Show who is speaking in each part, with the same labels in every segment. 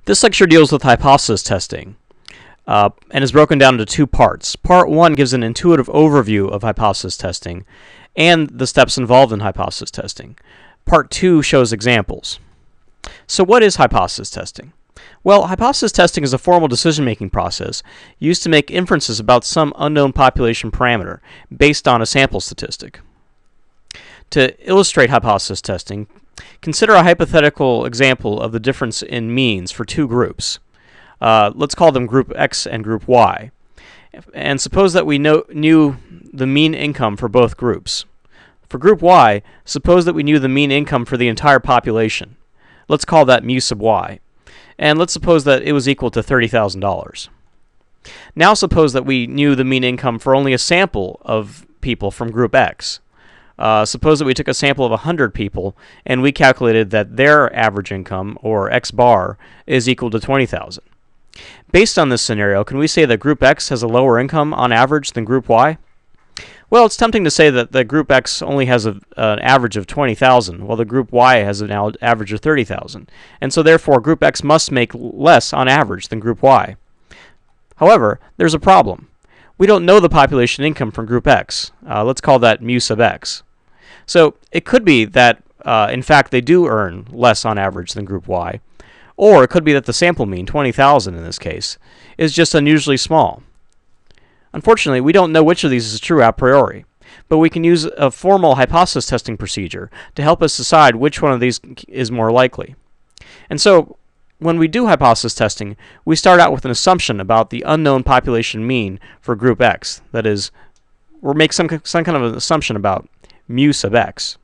Speaker 1: This lecture deals with hypothesis testing and is broken down into two parts. Part 1 gives an intuitive overview of hypothesis testing and the steps involved in hypothesis testing. Part 2 shows examples. So what is hypothesis testing? Well, hypothesis testing is a formal decision-making process used to make inferences about some unknown population parameter based on a sample statistic. To illustrate hypothesis testing, consider a hypothetical example of the difference in means for two groups. Let's call them Group X and Group Y. And suppose that we knew the mean income for both groups. For Group Y, suppose that we knew the mean income for the entire population. Let's call that mu sub y. And let's suppose that it was equal to $30,000. Now suppose that we knew the mean income for only a sample of people from Group X. Suppose that we took a sample of 100 people and we calculated that their average income, or X bar, is equal to $20,000. Based on this scenario, can we say that Group X has a lower income on average than Group Y? Well, it's tempting to say that the Group X only has an average of $20,000, while the Group Y has an average of $30,000. And so therefore, Group X must make less on average than Group Y. However, there's a problem. We don't know the population income from Group X. Let's call that mu sub x. So it could be that, in fact, they do earn less on average than Group Y. Or it could be that the sample mean, 20,000 in this case, is just unusually small. Unfortunately, we don't know which of these is true a priori, but we can use a formal hypothesis testing procedure to help us decide which one of these is more likely. And so, when we do hypothesis testing, we start out with an assumption about the unknown population mean for Group X. That is, we'll make some kind of an assumption about mu sub x.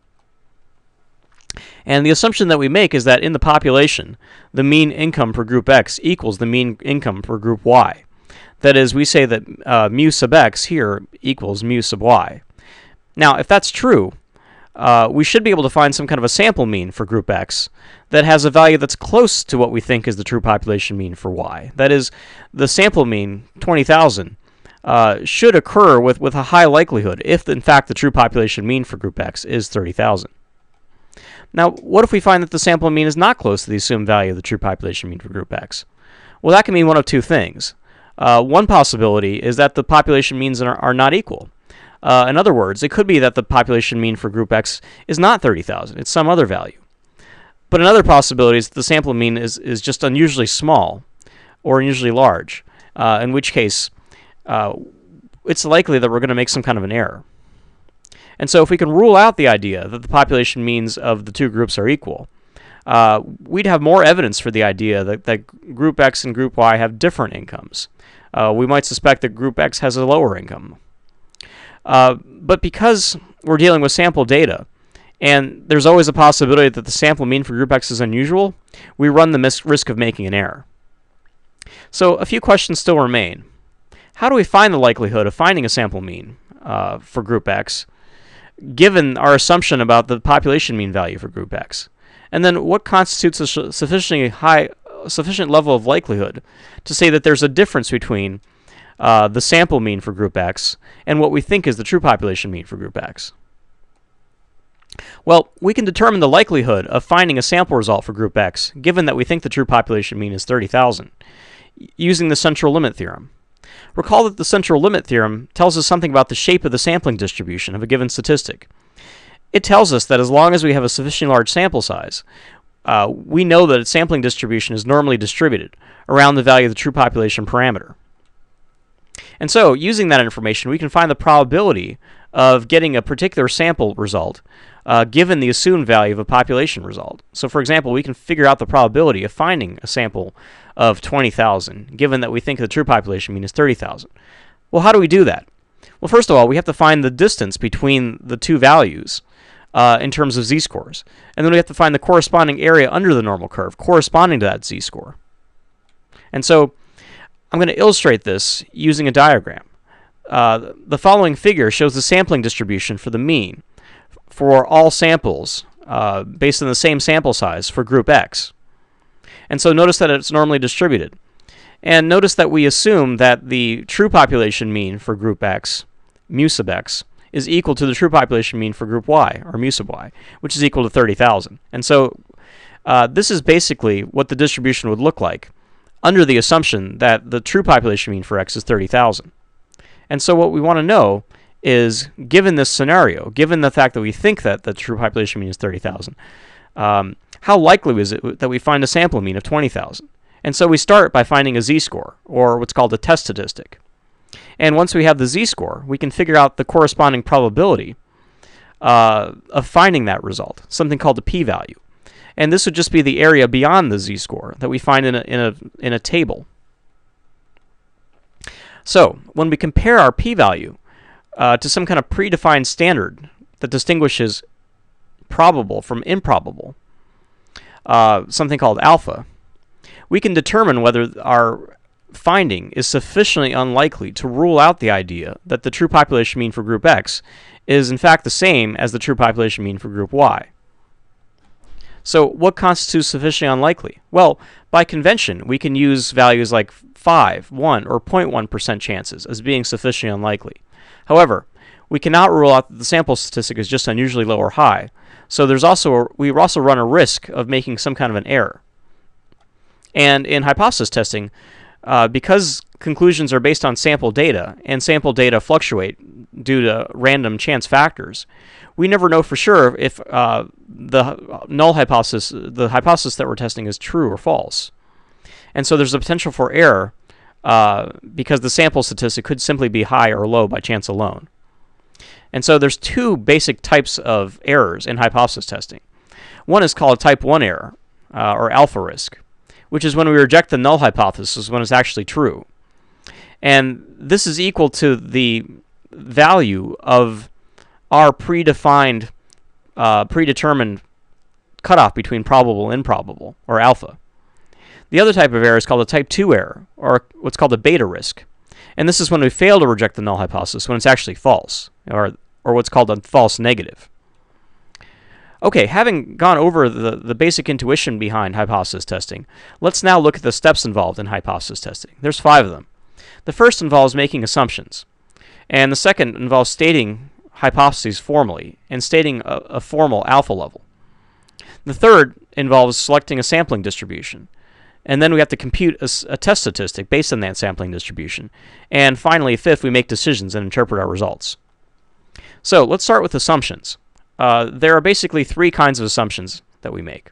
Speaker 1: And the assumption that we make is that in the population, the mean income for Group X equals the mean income for Group Y. That is, we say that mu sub x here equals mu sub y. Now, if that's true, we should be able to find some kind of a sample mean for Group X that has a value that's close to what we think is the true population mean for Y. That is, the sample mean, 20,000, should occur with a high likelihood if, in fact, the true population mean for Group X is 30,000. Now, what if we find that the sample mean is not close to the assumed value of the true population mean for Group X? Well, that can mean one of two things. One possibility is that the population means are not equal. In other words, it could be that the population mean for Group X is not 30,000, it's some other value. But another possibility is that the sample mean is just unusually small or unusually large, in which case it's likely that we're going to make some kind of an error. And so if we can rule out the idea that the population means of the two groups are equal, we'd have more evidence for the idea that Group X and Group Y have different incomes. We might suspect that Group X has a lower income. But because we're dealing with sample data, and there's always a possibility that the sample mean for Group X is unusual, we run the risk of making an error. So a few questions still remain. How do we find the likelihood of finding a sample mean for Group X, given our assumption about the population mean value for Group X? And then what constitutes a sufficient level of likelihood to say that there's a difference between the sample mean for Group X and what we think is the true population mean for Group X? Well, we can determine the likelihood of finding a sample result for Group X, given that we think the true population mean is 30,000, using the central limit theorem. Recall that the central limit theorem tells us something about the shape of the sampling distribution of a given statistic. It tells us that as long as we have a sufficiently large sample size, we know that its sampling distribution is normally distributed around the value of the true population parameter. And so, using that information, we can find the probability of getting a particular sample result given the assumed value of a population result. So, for example, we can figure out the probability of finding a sample of 20,000, given that we think the true population mean is 30,000. Well, how do we do that? Well, first of all, we have to find the distance between the two values in terms of z-scores. And then we have to find the corresponding area under the normal curve corresponding to that z-score. And so I'm going to illustrate this using a diagram. The following figure shows the sampling distribution for the mean for all samples based on the same sample size for Group X. And so notice that it's normally distributed. And notice that we assume that the true population mean for Group X, mu sub x, is equal to the true population mean for Group Y, or mu sub y, which is equal to 30,000. And so This is basically what the distribution would look like under the assumption that the true population mean for x is 30,000. And so what we want to know is, given this scenario, given the fact that we think that the true population mean is 30,000, how likely is it that we find a sample mean of 20,000? And so we start by finding a z-score, or what's called a test statistic. And once we have the z-score, we can figure out the corresponding probability of finding that result, something called the p-value. And this would just be the area beyond the z-score that we find in a table. So when we compare our p-value to some kind of predefined standard that distinguishes probable from improbable, something called alpha, we can determine whether our finding is sufficiently unlikely to rule out the idea that the true population mean for group X is in fact the same as the true population mean for group Y. So what constitutes sufficiently unlikely? Well, by convention, we can use values like 5, 1, or 0.1% chances as being sufficiently unlikely. However, we cannot rule out that the sample statistic is just unusually low or high. So we also run a risk of making some kind of an error. And in hypothesis testing, because conclusions are based on sample data, and sample data fluctuate due to random chance factors, we never know for sure if the null hypothesis, the hypothesis that we're testing, is true or false. And so there's a potential for error because the sample statistic could simply be high or low by chance alone. And so there's two basic types of errors in hypothesis testing. One is called type 1 error, or alpha risk, which is when we reject the null hypothesis when it's actually true. And this is equal to the value of our predetermined cutoff between probable and improbable, or alpha. The other type of error is called a type 2 error, or what's called a beta risk. And this is when we fail to reject the null hypothesis when it's actually false, or what's called a false negative. Okay, having gone over the basic intuition behind hypothesis testing, let's now look at the steps involved in hypothesis testing. There's 5 of them. The first involves making assumptions, and the second involves stating hypotheses formally and stating a formal alpha level. The third involves selecting a sampling distribution, and then we have to compute a test statistic based on that sampling distribution. And finally, fifth, we make decisions and interpret our results. So let's start with assumptions. There are basically 3 kinds of assumptions that we make.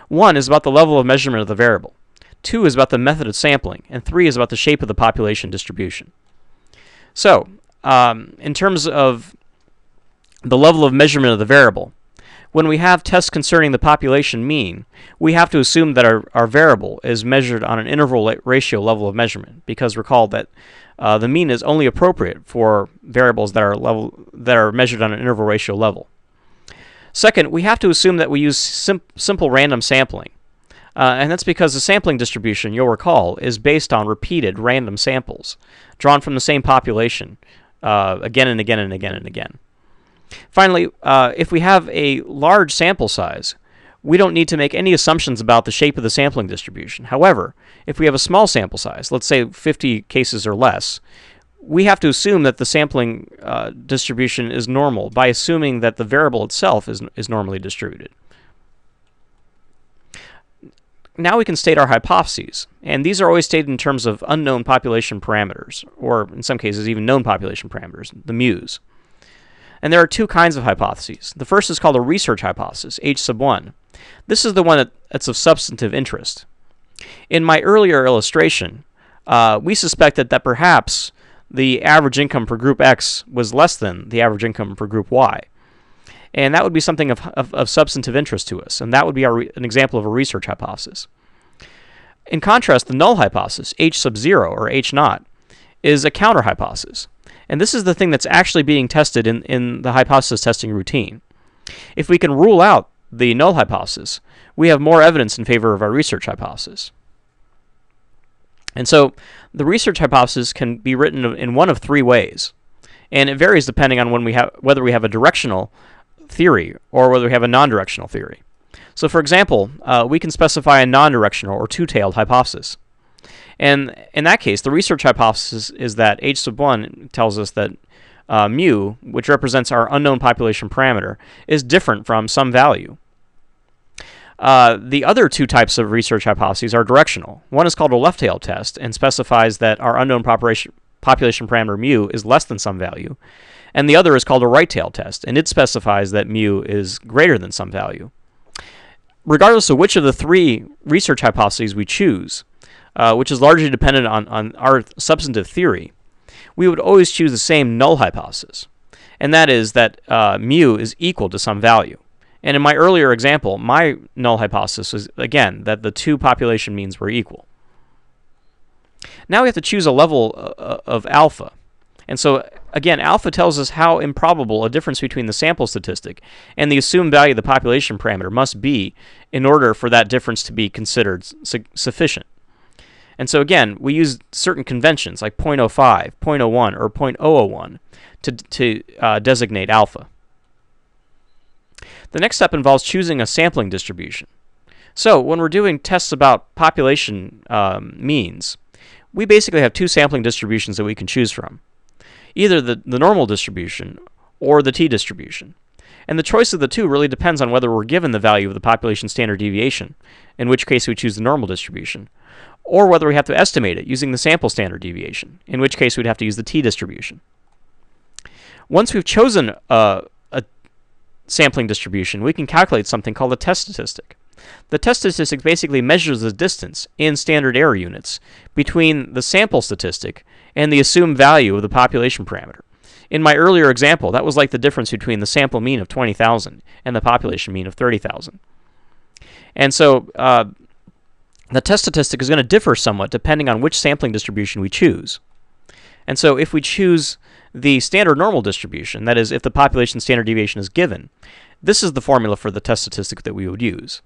Speaker 1: 1 is about the level of measurement of the variable. 2 is about the method of sampling, and 3 is about the shape of the population distribution. So, in terms of the level of measurement of the variable, when we have tests concerning the population mean, we have to assume that our variable is measured on an interval ratio level of measurement, because recall that the mean is only appropriate for variables that are measured on an interval ratio level. Second, we have to assume that we use simple random sampling. And that's because the sampling distribution, you'll recall, is based on repeated random samples drawn from the same population again and again and again and again. Finally, if we have a large sample size, we don't need to make any assumptions about the shape of the sampling distribution. However, if we have a small sample size, let's say 50 cases or less, we have to assume that the sampling distribution is normal by assuming that the variable itself is normally distributed. Now we can state our hypotheses, and these are always stated in terms of unknown population parameters, or in some cases even known population parameters, the mu's. And there are 2 kinds of hypotheses. The first is called a research hypothesis, H sub 1. This is the one that's of substantive interest. In my earlier illustration, we suspected that perhaps the average income for group X was less than the average income for group Y. And that would be something of substantive interest to us, and that would be an example of a research hypothesis. In contrast, the null hypothesis, H sub 0, or H naught, is a counter hypothesis. And this is the thing that's actually being tested in the hypothesis testing routine. If we can rule out the null hypothesis, we have more evidence in favor of our research hypothesis. And so the research hypothesis can be written in one of 3 ways. And it varies depending on whether we have a directional theory or whether we have a non-directional theory. So for example, we can specify a non-directional or 2-tailed hypothesis. And in that case, the research hypothesis is that H sub 1 tells us that mu, which represents our unknown population parameter, is different from some value. The other two types of research hypotheses are directional. One is called a left-tailed test and specifies that our unknown population parameter mu is less than some value. And the other is called a right-tailed test, and it specifies that mu is greater than some value. Regardless of which of the three research hypotheses we choose, which is largely dependent on our substantive theory, we would always choose the same null hypothesis, and that is that mu is equal to some value. And in my earlier example, my null hypothesis was, again, that the two population means were equal. Now we have to choose a level of alpha. And so, again, alpha tells us how improbable a difference between the sample statistic and the assumed value of the population parameter must be in order for that difference to be considered sufficient. And so, again, we use certain conventions like 0.05, 0.01, or 0.001 to designate alpha. The next step involves choosing a sampling distribution. So when we're doing tests about population means, we basically have two sampling distributions that we can choose from, either the normal distribution or the t-distribution. And the choice of the two really depends on whether we're given the value of the population standard deviation, in which case we choose the normal distribution, or whether we have to estimate it using the sample standard deviation, in which case we'd have to use the t-distribution. Once we've chosen a sampling distribution, we can calculate something called a test statistic. The test statistic basically measures the distance in standard error units between the sample statistic and the assumed value of the population parameter. In my earlier example, that was like the difference between the sample mean of 20,000 and the population mean of 30,000. And so the test statistic is going to differ somewhat depending on which sampling distribution we choose. And so if we choose the standard normal distribution, that is, if the population standard deviation is given, this is the formula for the test statistic that we would use.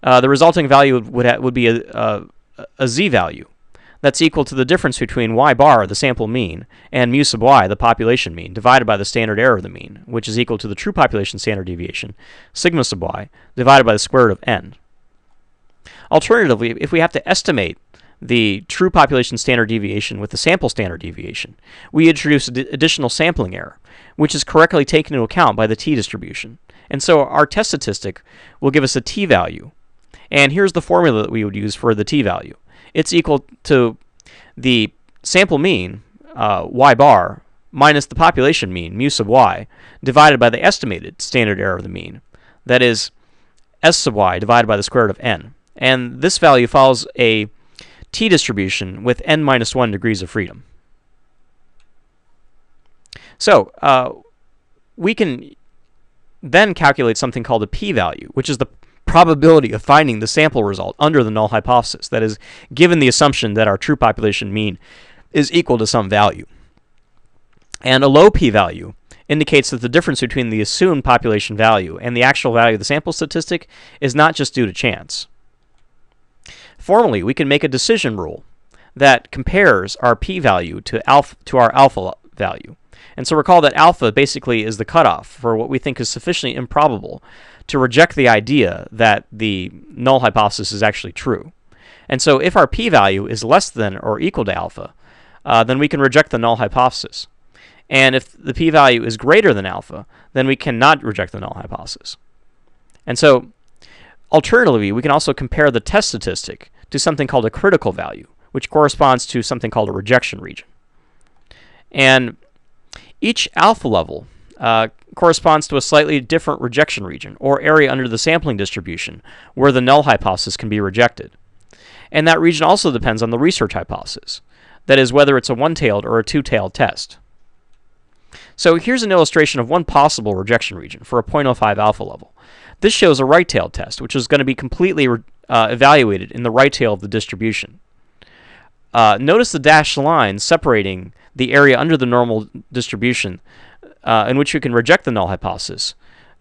Speaker 1: The resulting value would be a z-value that's equal to the difference between y bar, the sample mean, and mu sub y, the population mean, divided by the standard error of the mean, which is equal to the true population standard deviation, sigma sub y, divided by the square root of n. Alternatively, if we have to estimate the true population standard deviation with the sample standard deviation, we introduce additional sampling error, which is correctly taken into account by the t-distribution. And so our test statistic will give us a t-value. And here's the formula that we would use for the t-value. It's equal to the sample mean, y bar, minus the population mean, mu sub y, divided by the estimated standard error of the mean. That is, s sub y divided by the square root of n. And this value follows a t-distribution with n minus 1 degrees of freedom. So we can then calculate something called a p-value, which is the probability of finding the sample result under the null hypothesis, that is, given the assumption that our true population mean is equal to some value. And a low p-value indicates that the difference between the assumed population value and the actual value of the sample statistic is not just due to chance. Formally, we can make a decision rule that compares our p-value to our alpha value. And so recall that alpha basically is the cutoff for what we think is sufficiently improbable to reject the idea that the null hypothesis is actually true. And so if our p-value is less than or equal to alpha, then we can reject the null hypothesis. And if the p-value is greater than alpha, then we cannot reject the null hypothesis. And so alternatively, we can also compare the test statistic to something called a critical value, which corresponds to something called a rejection region. And each alpha level corresponds to a slightly different rejection region, or area under the sampling distribution, where the null hypothesis can be rejected. And that region also depends on the research hypothesis, that is, whether it's a one-tailed or a two-tailed test. So here's an illustration of one possible rejection region for a 0.05 alpha level. This shows a right-tailed test, which is going to be completely evaluated in the right tail of the distribution. Notice the dashed line separating the area under the normal distribution in which we can reject the null hypothesis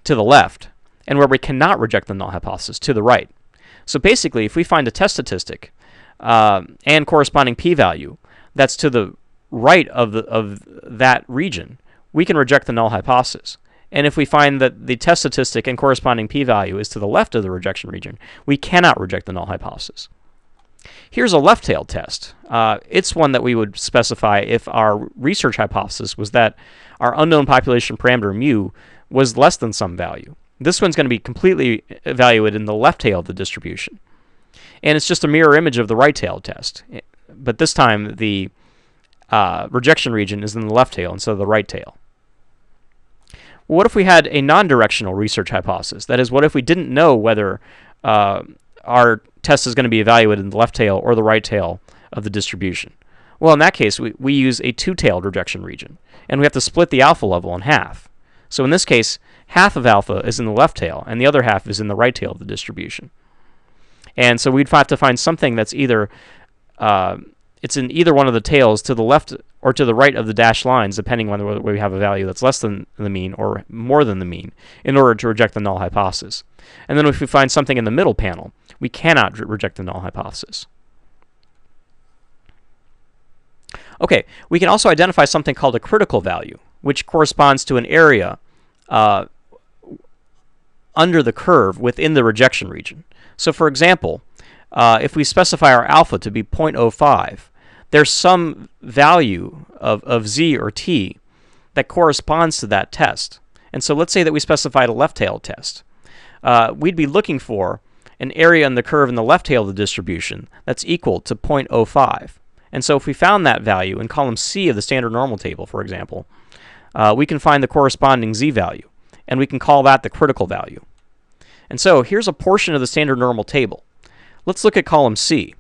Speaker 1: to the left, and where we cannot reject the null hypothesis to the right. So basically, if we find a test statistic and corresponding p-value that's to the right of that region, we can reject the null hypothesis. And if we find that the test statistic and corresponding p-value is to the left of the rejection region, we cannot reject the null hypothesis. Here's a left-tailed test. It's one that we would specify if our research hypothesis was that our unknown population parameter mu was less than some value. This one's going to be completely evaluated in the left tail of the distribution. And it's just a mirror image of the right tail test. But this time, the rejection region is in the left tail instead of the right tail. What if we had a non-directional research hypothesis? That is, what if we didn't know whether our test is going to be evaluated in the left tail or the right tail of the distribution? Well, in that case, we use a two-tailed rejection region, and we have to split the alpha level in half. So in this case, half of alpha is in the left tail, and the other half is in the right tail of the distribution. And so we'd have to find something that's either it's in either one of the tails to the left or to the right of the dashed lines, depending on whether we have a value that's less than the mean or more than the mean, in order to reject the null hypothesis. And then if we find something in the middle panel, we cannot reject the null hypothesis. Okay, we can also identify something called a critical value, which corresponds to an area under the curve within the rejection region. So for example, if we specify our alpha to be 0.05, there's some value of z or t that corresponds to that test. And so let's say that we specified a left tail test. We'd be looking for an area in the curve in the left tail of the distribution that's equal to 0.05. And so if we found that value in column C of the standard normal table, for example, we can find the corresponding z value, and we can call that the critical value. And so here's a portion of the standard normal table. Let's look at column C.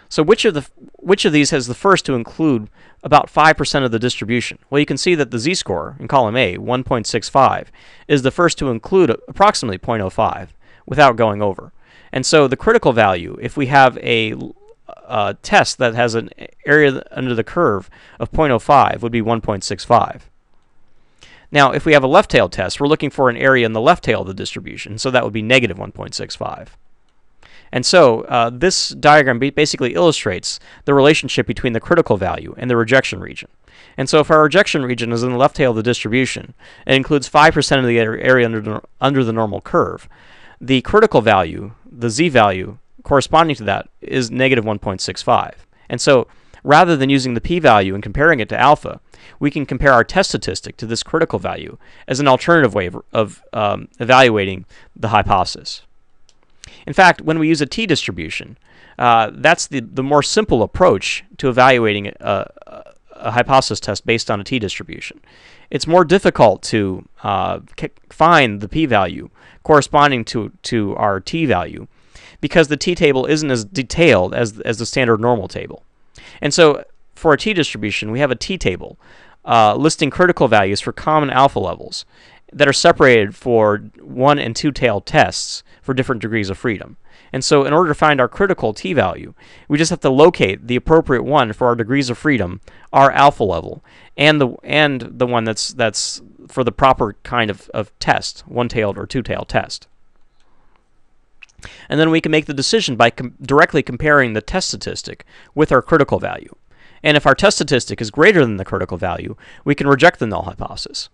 Speaker 1: So which of these has the first to include about 5% of the distribution? Well, you can see that the z-score in column A, 1.65, is the first to include approximately 0.05 without going over. And so the critical value, if we have a test that has an area under the curve of 0.05, would be 1.65. Now, if we have a left tail test, we're looking for an area in the left tail of the distribution, so that would be negative 1.65. And so this diagram basically illustrates the relationship between the critical value and the rejection region. And so if our rejection region is in the left tail of the distribution, it includes 5% of the area under the normal curve, the critical value, the z value, corresponding to that is negative 1.65. And so rather than using the p-value and comparing it to alpha, we can compare our test statistic to this critical value as an alternative way of evaluating the hypothesis. In fact, when we use a t-distribution, that's the more simple approach to evaluating a hypothesis test based on a t-distribution. It's more difficult to find the p-value corresponding to our t-value because the t-table isn't as detailed as the standard normal table. And so for a t-distribution, we have a t-table listing critical values for common alpha levels that are separated for 1- and 2-tailed tests for different degrees of freedom. And so in order to find our critical t-value, we just have to locate the appropriate one for our degrees of freedom, our alpha level, and the one that's for the proper kind of test, 1-tailed or 2-tailed test. And then we can make the decision by directly comparing the test statistic with our critical value. And if our test statistic is greater than the critical value, we can reject the null hypothesis.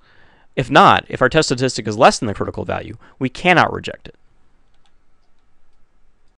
Speaker 1: If not, if our test statistic is less than the critical value, we cannot reject it.